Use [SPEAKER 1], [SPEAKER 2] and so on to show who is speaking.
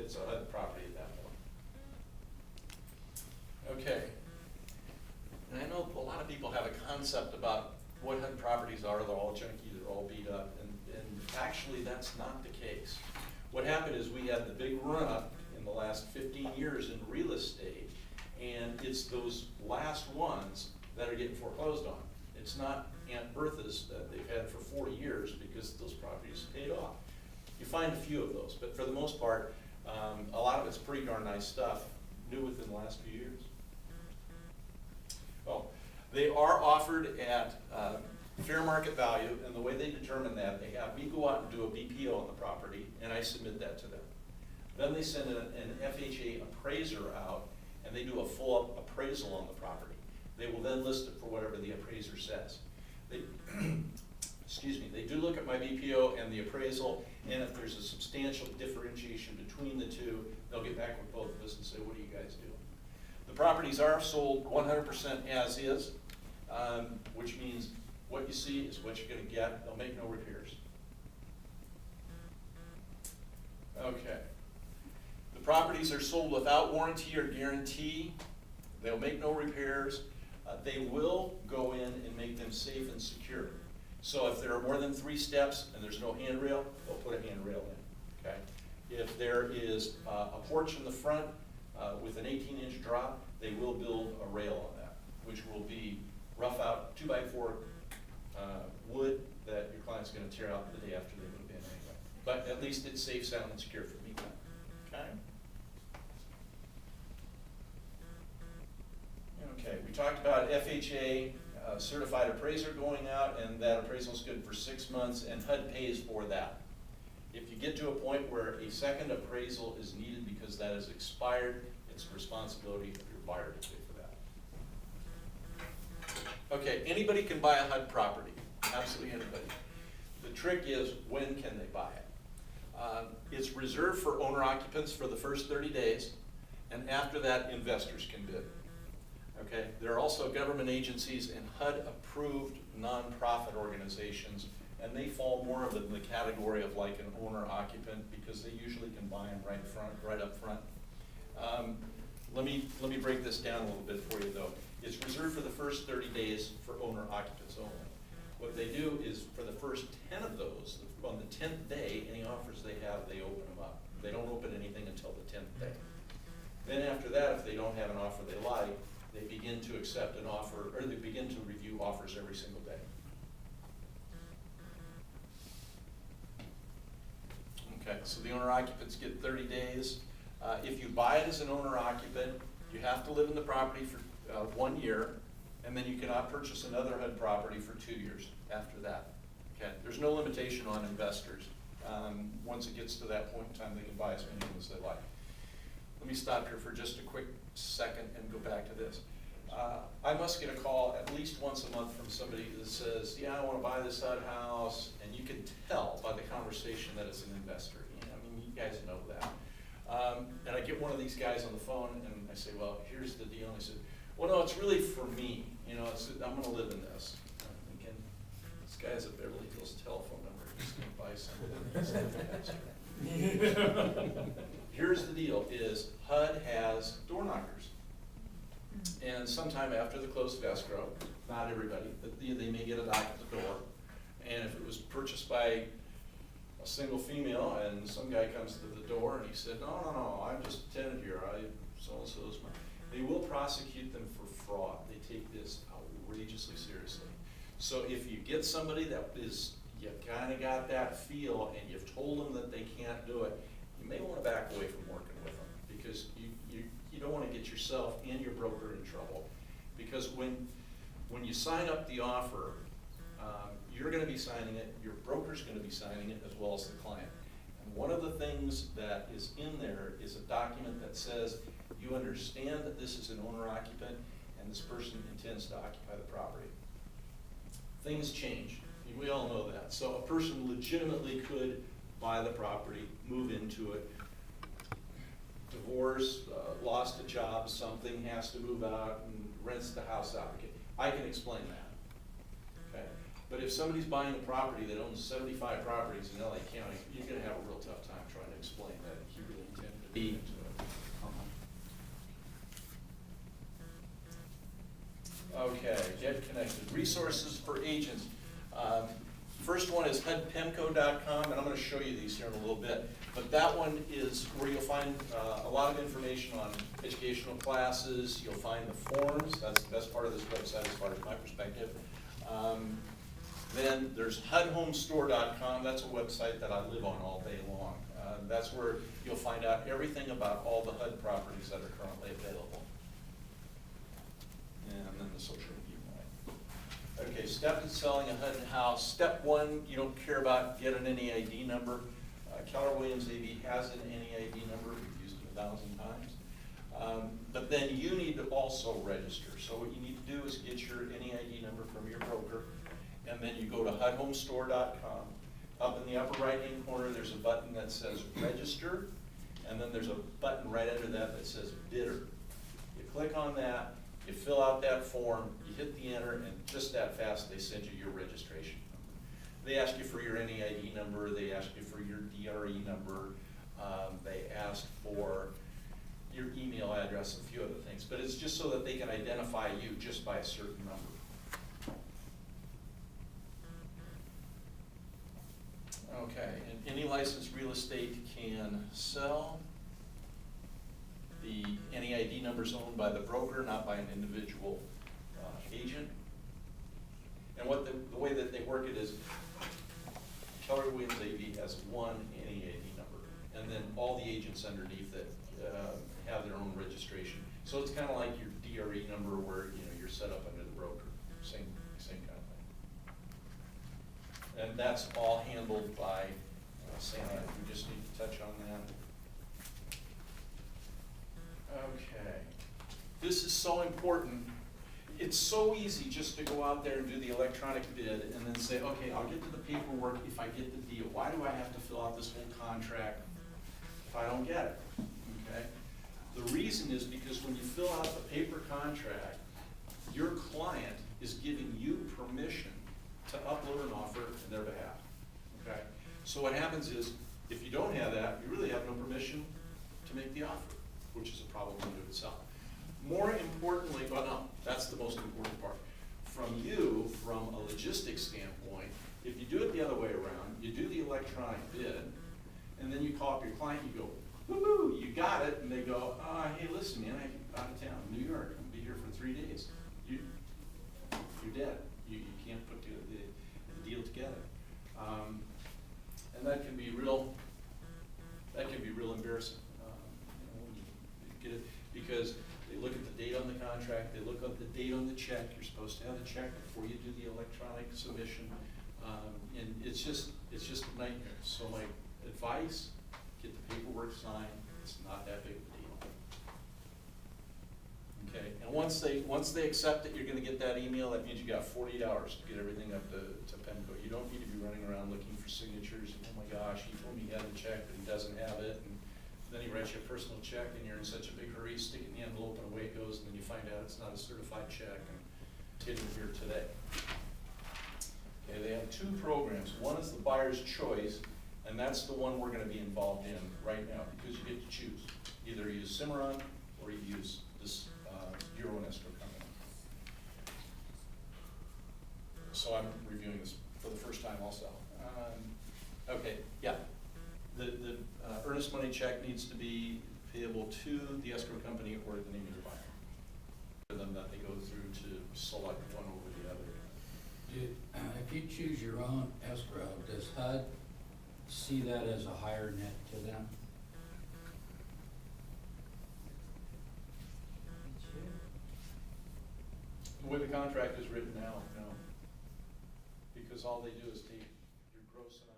[SPEAKER 1] it's a HUD property at that point. Okay. And I know a lot of people have a concept about what HUD properties are. They're all junky, they're all beat up, and actually that's not the case. What happened is we had the big run-up in the last 15 years in real estate, and it's those last ones that are getting foreclosed on. It's not Aunt Bertha's that they've had for 40 years because those properties paid off. You find a few of those, but for the most part, a lot of it's pretty darn nice stuff, new within the last few years. Oh, they are offered at fair market value, and the way they determine that, they have me go out and do a BPO on the property, and I submit that to them. Then they send an FHA appraiser out, and they do a full appraisal on the property. They will then list it for whatever the appraiser says. They, excuse me, they do look at my BPO and the appraisal, and if there's a substantial differentiation between the two, they'll get back with both of us and say, what do you guys do? The properties are sold 100% as is, which means what you see is what you're going to get. They'll make no repairs. Okay. The properties are sold without warranty or guarantee. They'll make no repairs. They will go in and make them safe and secure. So if there are more than 3 steps and there's no handrail, they'll put a handrail in. Okay. If there is a porch in the front with an 18-inch drop, they will build a rail on that, which will be rough out 2x4 wood that your client's going to tear out the day after they move in anyway. But at least it's safe, sound, and secure for me. Okay. Okay, we talked about FHA certified appraiser going out, and that appraisal is good for 6 months, and HUD pays for that. If you get to a point where a second appraisal is needed because that is expired, it's the responsibility of your buyer to pay for that. Okay, anybody can buy a HUD property, absolutely anybody. The trick is, when can they buy it? It's reserved for owner-occupants for the first 30 days, and after that, investors can bid. Okay, there are also government agencies and HUD-approved nonprofit organizations, and they fall more in the category of like an owner-occupant because they usually can buy them right up front. Let me break this down a little bit for you though. It's reserved for the first 30 days for owner-occupants only. What they do is for the first 10 of those, on the 10th day, any offers they have, they open them up. They don't open anything until the 10th day. Then after that, if they don't have an offer they like, they begin to accept an offer, or they begin to review offers every single day. Okay, so the owner-occupants get 30 days. If you buy it as an owner-occupant, you have to live in the property for 1 year, and then you cannot purchase another HUD property for 2 years after that. Okay, there's no limitation on investors. Once it gets to that point in time, they can buy as many as they like. Let me stop here for just a quick second and go back to this. I must get a call at least once a month from somebody that says, yeah, I want to buy this HUD house, and you can tell by the conversation that it's an investor. I mean, you guys know that. And I get one of these guys on the phone, and I say, well, here's the deal. And I said, well, no, it's really for me. You know, I'm going to live in this. I'm thinking, this guy has a Beverly Hills telephone number. He's going to buy something. Here's the deal, is HUD has door knockers. And sometime after the close of escrow, not everybody, but they may get a knock at the door. And if it was purchased by a single female and some guy comes to the door and he said, no, I'm just a tenant here, so-and-so's my, they will prosecute them for fraud. They take this outrageously seriously. So if you get somebody that is, you kind of got that feel and you've told them that they can't do it, you may want to back away from working with them because you don't want to get yourself and your broker in trouble. Because when you sign up the offer, you're going to be signing it, your broker's going to be signing it as well as the client. And one of the things that is in there is a document that says you understand that this is an owner-occupant and this person intends to occupy the property. Things change. We all know that. So a person legitimately could buy the property, move into it, divorce, lost a job, something, has to move out and rents the house out. Okay. I can explain that. Okay. But if somebody's buying a property that owns 75 properties in LA County, you're going to have a real tough time trying to explain that he really intended to Okay, get connected. Resources for agents. First one is HUDPEMCO.com, and I'm going to show you these here in a little bit. But that one is where you'll find a lot of information on educational classes. You'll find the forms. That's the best part of this website as far as my perspective. Then there's HUDHomestore.com. That's a website that I live on all day long. That's where you'll find out everything about all the HUD properties that are currently available. And then the social media. Okay, step in selling a HUD house. Step one, you don't care about get an NEID number. Keller Williams AV has an NEID number. We've used it 1,000 times. But then you need to also register. So what you need to do is get your NEID number from your broker, and then you go to HUDHomestore.com. Up in the upper right-hand corner, there's a button that says register, and then there's a button right under that that says bidder. You click on that, you fill out that form, you hit the enter, and just that fast they send you your registration number. They ask you for your NEID number, they ask you for your DRE number, they ask for your email address, a few other things, but it's just so that they can identify you just by a certain number. Okay, and any licensed real estate can sell. The NEID number is owned by the broker, not by an individual agent. And what the way that they work it is, Keller Williams AV has one NEID number, and then all the agents underneath it have their own registration. So it's kind of like your DRE number, where you're set up under the broker. Same kind of thing. And that's all handled by Santa. We just need to touch on that. Okay. This is so important. It's so easy just to go out there and do the electronic bid and then say, okay, I'll get to the paperwork if I get the deal. Why do I have to fill out this whole contract if I don't get it? Okay. The reason is because when you fill out the paper contract, your client is giving you permission to upload an offer in their behalf. Okay. So what happens is, if you don't have that, you really have no permission to make the offer, which is a problem in itself. More importantly, but no, that's the most important part. From a logistics standpoint, if you do it the other way around, you do the electronic bid, and then you call up your client, you go, woo-hoo, you got it, and they go, hey, listen, man, I'm out of town, New York, I'm gonna be here for 3 days. You're dead. You can't put the deal together. And that can be real embarrassing. When you get it, because they look at the date on the contract, they look at the date on the check. You're supposed to have the check before you do the electronic submission, and it's just a nightmare. So my advice: get the paperwork signed. It's not that big of a deal. Okay, and once they accept it, you're going to get that email. That means you got 48 hours to get everything up to PEMCO. You don't need to be running around looking for signatures. And, oh my gosh, he told me he had the check, but he doesn't have it. And then he writes you a personal check, and you're in such a big hurry, stick it in the envelope, and away it goes. And then you find out it's not a certified check, and it's hidden here today. Okay, they have two programs. One is the buyer's choice, and that's the one we're going to be involved in right now, because you get to choose. Either you use Cimarron or you use this Bureau and Escrow company. So I'm reviewing this for the first time also. Okay, yeah. The earnest money check needs to be payable to the escrow company or the name of your buyer. For them that they go through to select one over the other.
[SPEAKER 2] If you choose your own escrow, does HUD see that as a higher net to them?
[SPEAKER 1] The way the contract is written now, no. Because all they do is take your gross amount.